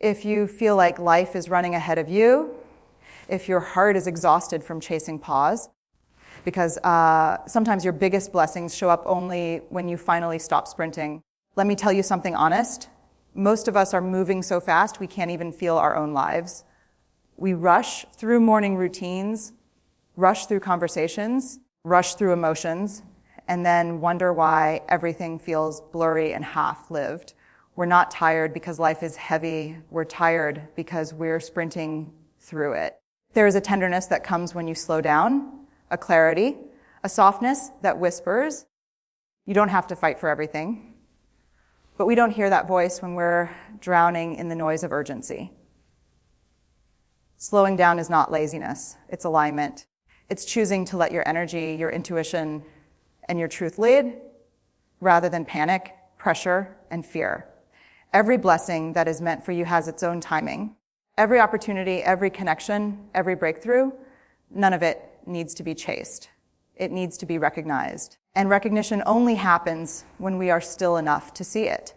If you feel like life is running ahead of you, if your heart is exhausted from chasing pause, because sometimes your biggest blessings show up only when you finally stop sprinting. Let me tell you something honest. Most of us are moving so fast we can't even feel our own lives. We rush through morning routines, rush through conversations, rush through emotions, and then wonder why everything feels blurry and half-lived. We're not tired because life is heavy. We're tired because we're sprinting through it. There is a tenderness that comes when you slow down, a clarity, a softness that whispers. You don't have to fight for everything. But we don't hear that voice when we're drowning in the noise of urgency. Slowing down is not laziness, it's alignment. It's choosing to let your energy, your intuition, and your truth lead, rather than panic, pressure, and fear. Every blessing that is meant for you has its own timing. Every opportunity, every connection, every breakthrough, none of it needs to be chased. It needs to be recognized. And recognition only happens when we are still enough to see it.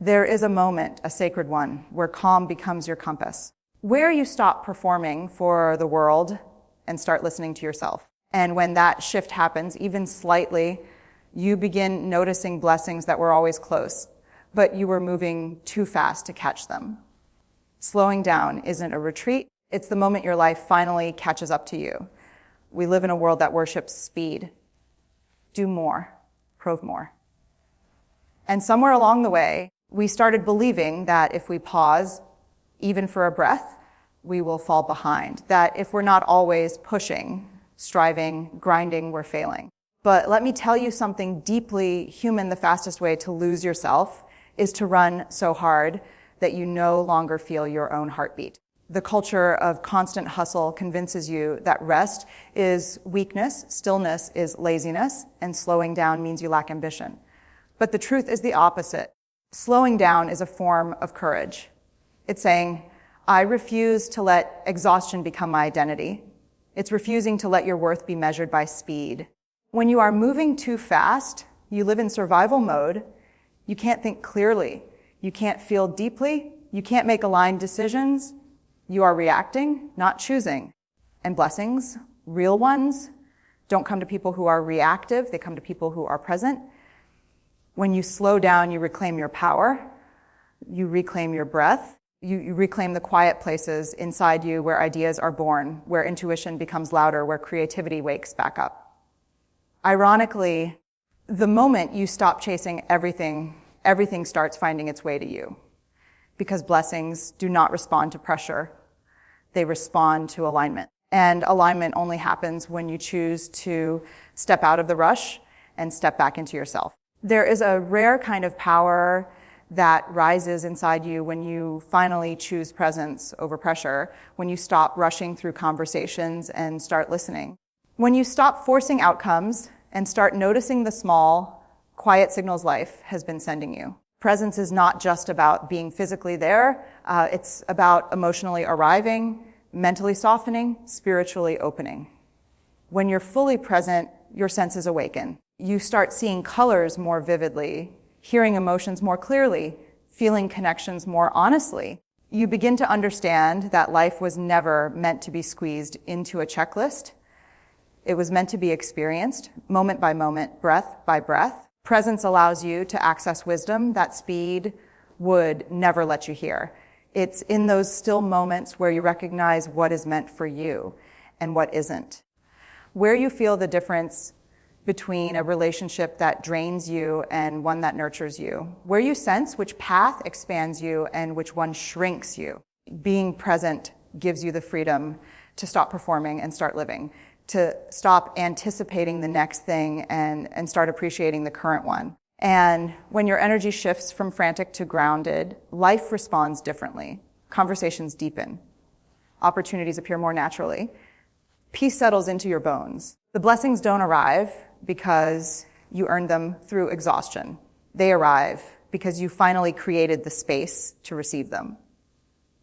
There is a moment, a sacred one, where calm becomes your compass, where you stop performing for the world and start listening to yourself. And when that shift happens, even slightly, you begin noticing blessings that were always close, but you were moving too fast to catch them. Slowing down isn't a retreat. It's the moment your life finally catches up to you. We live in a world that worships speed. Do more, prove more. And somewhere along the way, we started believing that if we pause, even for a breath, we will fall behind. That if we're not always pushing, striving, grinding, we're failing. But let me tell you something deeply human. The fastest way to lose yourself is to run so hard that you no longer feel your own heartbeat. The culture of constant hustle convinces you that rest is weakness, stillness is laziness, and slowing down means you lack ambition. But the truth is the opposite. Slowing down is a form of courage. It's saying, I refuse to let exhaustion become my identity. It's refusing to let your worth be measured by speed. When you are moving too fast, you live in survival mode. You can't think clearly. You can't feel deeply. You can't make aligned decisions. You are reacting, not choosing. And blessings, real ones, don't come to people who are reactive. They come to people who are present. When you slow down, you reclaim your power. You reclaim your breath. You reclaim the quiet places inside you where ideas are born, where intuition becomes louder, where creativity wakes back up. Ironically, the moment you stop chasing everything starts finding its way to you. Because blessings do not respond to pressure. They respond to alignment. And alignment only happens when you choose to step out of the rush and step back into yourself. There is a rare kind of power that rises inside you when you finally choose presence over pressure, when you stop rushing through conversations and start listening. When you stop forcing outcomes and start noticing the small, quiet signals life has been sending you. Presence is not just about being physically there. It's about emotionally arriving, mentally softening, spiritually opening. When you're fully present, your senses awaken. You start seeing colors more vividly, hearing emotions more clearly, feeling connections more honestly. You begin to understand that life was never meant to be squeezed into a checklist. It was meant to be experienced, moment by moment, breath by breath. Presence allows you to access wisdom that speed would never let you hear. It's in those still moments where you recognize what is meant for you and what isn't. Where you feel the difference between a relationship that drains you and one that nurtures you. Where you sense which path expands you and which one shrinks you. Being present gives you the freedom to stop performing and start living, to stop anticipating the next thing and start appreciating the current one. And when your energy shifts from frantic to grounded, life responds differently. Conversations deepen. Opportunities appear more naturally. Peace settles into your bones. The blessings don't arrive because you earned them through exhaustion. They arrive because you finally created the space to receive them.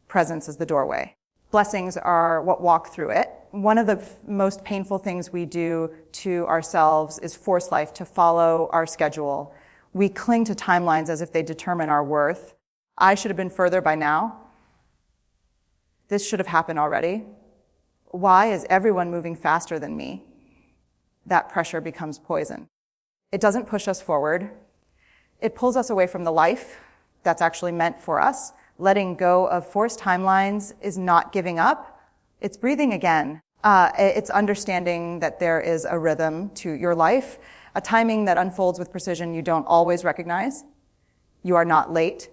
Presence is the doorway. Blessings are what walk through it. One of the most painful things we do to ourselves is force life to follow our schedule. We cling to timelines as if they determine our worth. I should have been further by now. This should have happened already. Why is everyone moving faster than me? That pressure becomes poison. It doesn't push us forward. It pulls us away from the life that's actually meant for us. Letting go of forced timelines is not giving up. It's breathing again. It's understanding that there is a rhythm to your life, a timing that unfolds with precision you don't always recognize. You are not late.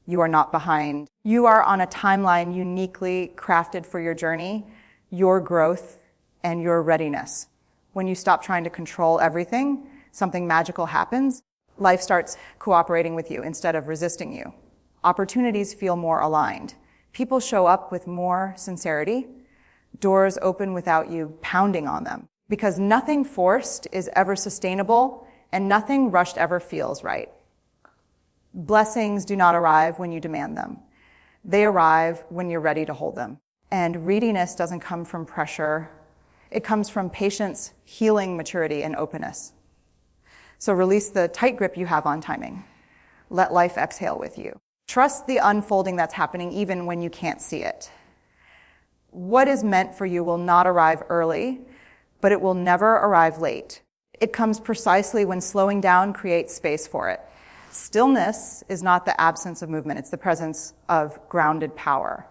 You are not behind. You are on a timeline uniquely crafted for your journey, your growth, and your readiness. When you stop trying to control everything, something magical happens. Life starts cooperating with you instead of resisting you. Opportunities feel more aligned. People show up with more sincerity. Doors open without you pounding on them. Because nothing forced is ever sustainable, and nothing rushed ever feels right. Blessings do not arrive when you demand them. They arrive when you're ready to hold them. And readiness doesn't come from pressure. It comes from patience, healing, maturity, and openness. So release the tight grip you have on timing. Let life exhale with you. Trust the unfolding that's happening even when you can't see it. What is meant for you will not arrive early, but it will never arrive late. It comes precisely when slowing down creates space for it. Stillness is not the absence of movement, it's the presence of grounded power.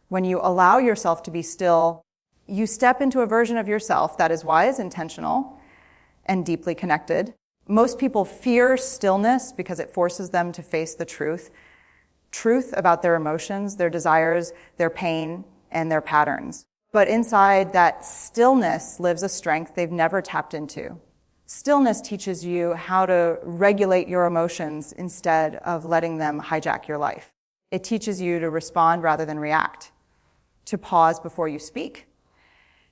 When you allow yourself to be still, you step into a version of yourself that is wise, intentional, and deeply connected. Most people fear stillness because it forces them to face the truth about their emotions, their desires, their pain, and their patterns. But inside that stillness lives a strength they've never tapped into. Stillness teaches you how to regulate your emotions instead of letting them hijack your life. It teaches you to respond rather than react, to pause before you speak,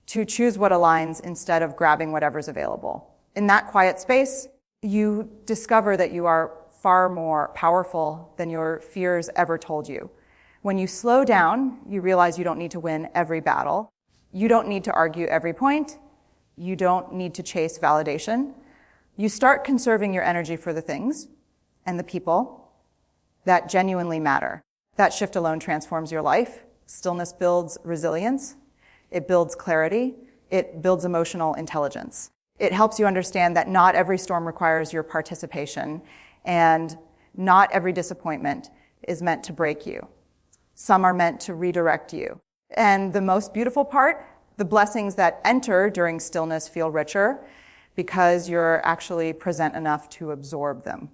to choose what aligns instead of grabbing whatever's available. In that quiet space, you discover that you are far more powerful than your fears ever told you. When you slow down, you realize you don't need to win every battle. You don't need to argue every point. You don't need to chase validation. You start conserving your energy for the things and the people that genuinely matter. That shift alone transforms your life. Stillness builds resilience. It builds clarity. It builds emotional intelligence. It helps you understand that not every storm requires your participation, and not every disappointment is meant to break you. Some are meant to redirect you. And the most beautiful part, the blessings that enter during stillness feel richer because you're actually present enough to absorb them.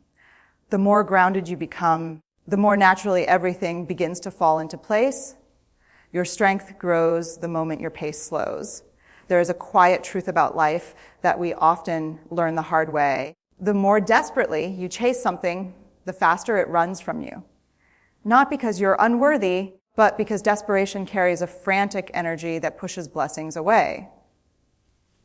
The more grounded you become, the more naturally everything begins to fall into place. Your strength grows the moment your pace slows. There is a quiet truth about life that we often learn the hard way. The more desperately you chase something, the faster it runs from you. Not because you're unworthy, but because desperation carries a frantic energy that pushes blessings away.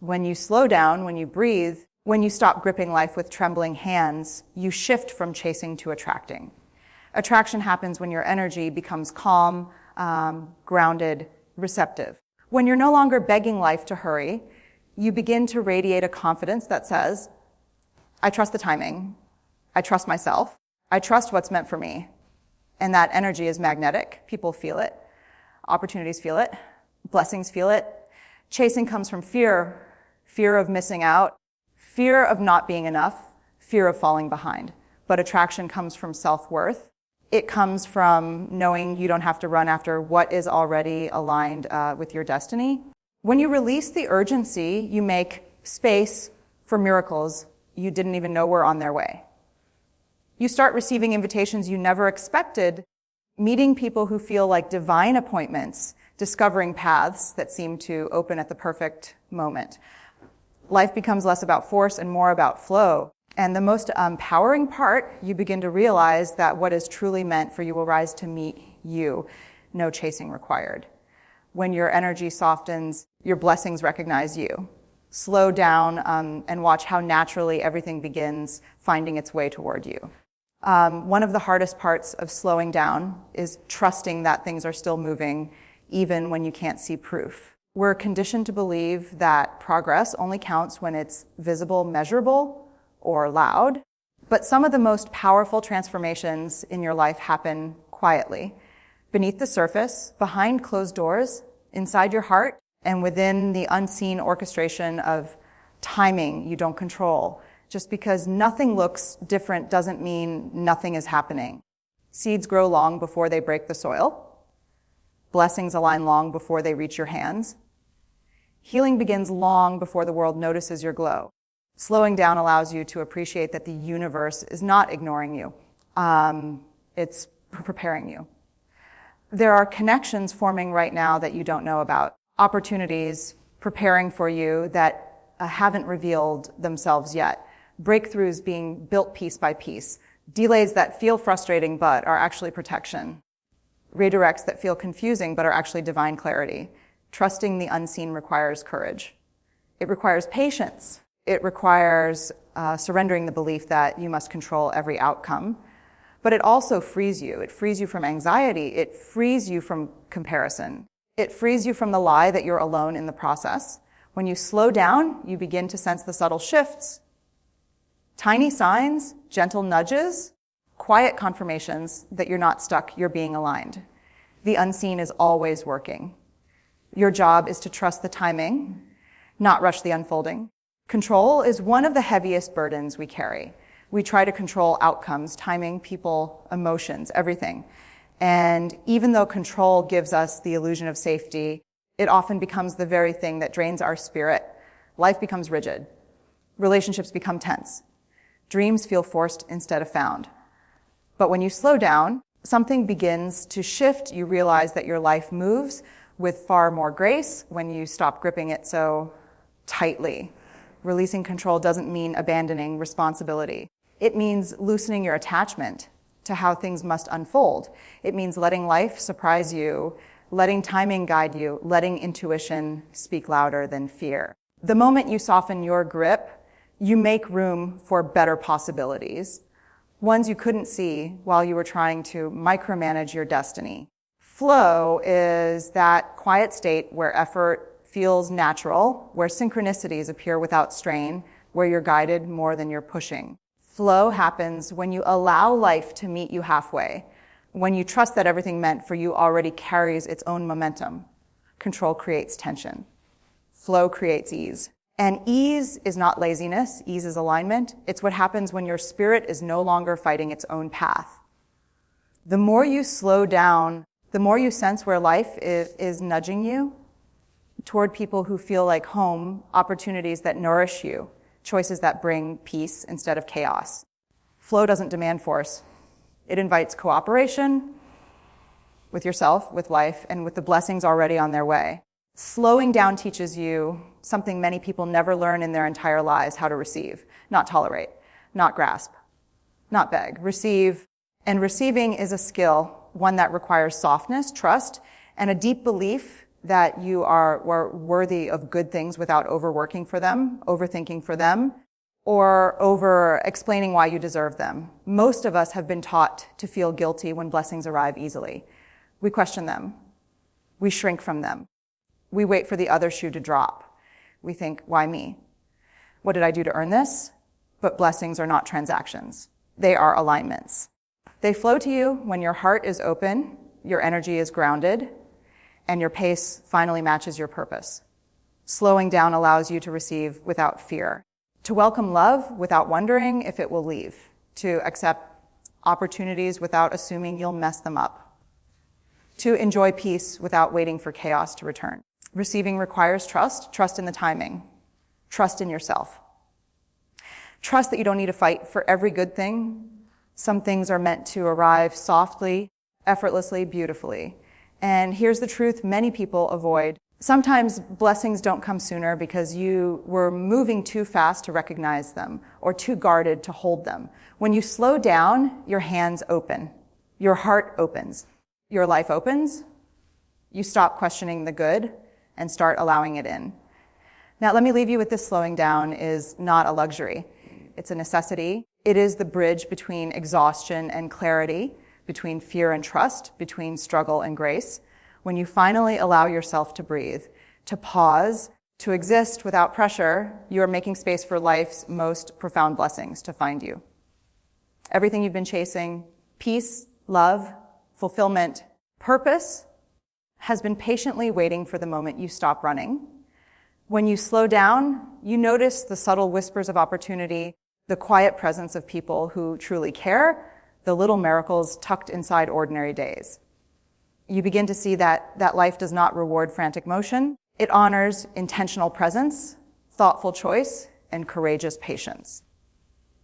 When you slow down, when you breathe, when you stop gripping life with trembling hands, you shift from chasing to attracting. Attraction happens when your energy becomes calm, grounded, receptive. When you're no longer begging life to hurry, you begin to radiate a confidence that says, I trust the timing, I trust myself, I trust what's meant for me. And that energy is magnetic. People feel it. Opportunities feel it. Blessings feel it. Chasing comes from fear of missing out, fear of not being enough, fear of falling behind. But attraction comes from self-worth. It comes from knowing you don't have to run after what is already aligned with your destiny. When you release the urgency, you make space for miracles you didn't even know were on their way. You start receiving invitations you never expected, meeting people who feel like divine appointments, discovering paths that seem to open at the perfect moment. Life becomes less about force and more about flow. And the most empowering part, you begin to realize that what is truly meant for you will rise to meet you, no chasing required. When your energy softens, your blessings recognize you. Slow down and watch how naturally everything begins finding its way toward you. One of the hardest parts of slowing down is trusting that things are still moving, even when you can't see proof. We're conditioned to believe that progress only counts when it's visible, measurable, or loud. But some of the most powerful transformations in your life happen quietly, beneath the surface, behind closed doors, inside your heart, and within the unseen orchestration of timing you don't control. Just because nothing looks different doesn't mean nothing is happening. Seeds grow long before they break the soil. Blessings align long before they reach your hands. Healing begins long before the world notices your glow. Slowing down allows you to appreciate that the universe is not ignoring you. It's preparing you. There are connections forming right now that you don't know about. Opportunities preparing for you that haven't revealed themselves yet. Breakthroughs being built piece by piece. Delays that feel frustrating but are actually protection. Redirects that feel confusing but are actually divine clarity. Trusting the unseen requires courage. It requires patience. It requires surrendering the belief that you must control every outcome. But it also frees you. It frees you from anxiety. It frees you from comparison. It frees you from the lie that you're alone in the process. When you slow down, you begin to sense the subtle shifts. Tiny signs, gentle nudges, quiet confirmations that you're not stuck, you're being aligned. The unseen is always working. Your job is to trust the timing, not rush the unfolding. Control is one of the heaviest burdens we carry. We try to control outcomes, timing, people, emotions, everything. And even though control gives us the illusion of safety, it often becomes the very thing that drains our spirit. Life becomes rigid. Relationships become tense. Dreams feel forced instead of found. But when you slow down, something begins to shift. You realize that your life moves with far more grace when you stop gripping it so tightly. Releasing control doesn't mean abandoning responsibility. It means loosening your attachment to how things must unfold. It means letting life surprise you, letting timing guide you, letting intuition speak louder than fear. The moment you soften your grip, you make room for better possibilities, ones you couldn't see while you were trying to micromanage your destiny. Flow is that quiet state where effort feels natural, where synchronicities appear without strain, where you're guided more than you're pushing. Flow happens when you allow life to meet you halfway, when you trust that everything meant for you already carries its own momentum. Control creates tension. Flow creates ease. And ease is not laziness. Ease is alignment. It's what happens when your spirit is no longer fighting its own path. The more you slow down, the more you sense where life is nudging you toward people who feel like home, opportunities that nourish you, choices that bring peace instead of chaos. Flow doesn't demand force. It invites cooperation with yourself, with life, and with the blessings already on their way. Slowing down teaches you something many people never learn in their entire lives: how to receive, not tolerate, not grasp, not beg. Receive. And receiving is a skill, one that requires softness, trust, and a deep belief that you are worthy of good things without overworking for them, overthinking for them, or over-explaining why you deserve them. Most of us have been taught to feel guilty when blessings arrive easily. We question them. We shrink from them. We wait for the other shoe to drop. We think, why me? What did I do to earn this? But blessings are not transactions. They are alignments. They flow to you when your heart is open, your energy is grounded, and your pace finally matches your purpose. Slowing down allows you to receive without fear, to welcome love without wondering if it will leave, to accept opportunities without assuming you'll mess them up, to enjoy peace without waiting for chaos to return. Receiving requires trust in the timing, trust in yourself. Trust that you don't need to fight for every good thing. Some things are meant to arrive softly, effortlessly, beautifully. And here's the truth many people avoid. Sometimes blessings don't come sooner because you were moving too fast to recognize them or too guarded to hold them. When you slow down, your hands open. Your heart opens. Your life opens. You stop questioning the good and start allowing it in. Now, let me leave you with this: slowing down is not a luxury. It's a necessity. It is the bridge between exhaustion and clarity, between fear and trust, between struggle and grace. When you finally allow yourself to breathe, to pause, to exist without pressure, you are making space for life's most profound blessings to find you. everything you've been chasing, peace, love, fulfillment, purpose, has been patiently waiting for the moment you stop running. When you slow down, you notice the subtle whispers of opportunity, the quiet presence of people who truly care, the little miracles tucked inside ordinary days. You begin to see that life does not reward frantic motion. It honors intentional presence, thoughtful choice, and courageous patience.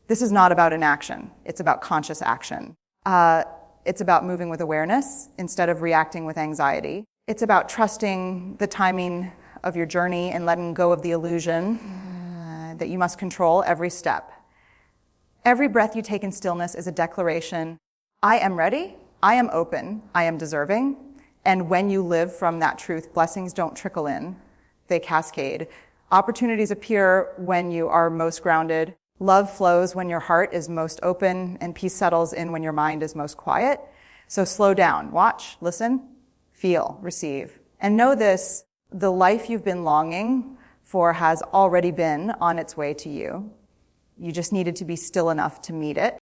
This is not about inaction. It's about conscious action. It's about moving with awareness instead of reacting with anxiety. It's about trusting the timing of your journey and letting go of the illusion that you must control every step. Every breath you take in stillness is a declaration, I am ready, I am open, I am deserving. And when you live from that truth, blessings don't trickle in, they cascade. Opportunities appear when you are most grounded. Love flows when your heart is most open, and peace settles in when your mind is most quiet. So slow down, watch, listen, feel, receive. And know this, the life you've been longing for has already been on its way to you. You just needed to be still enough to meet it.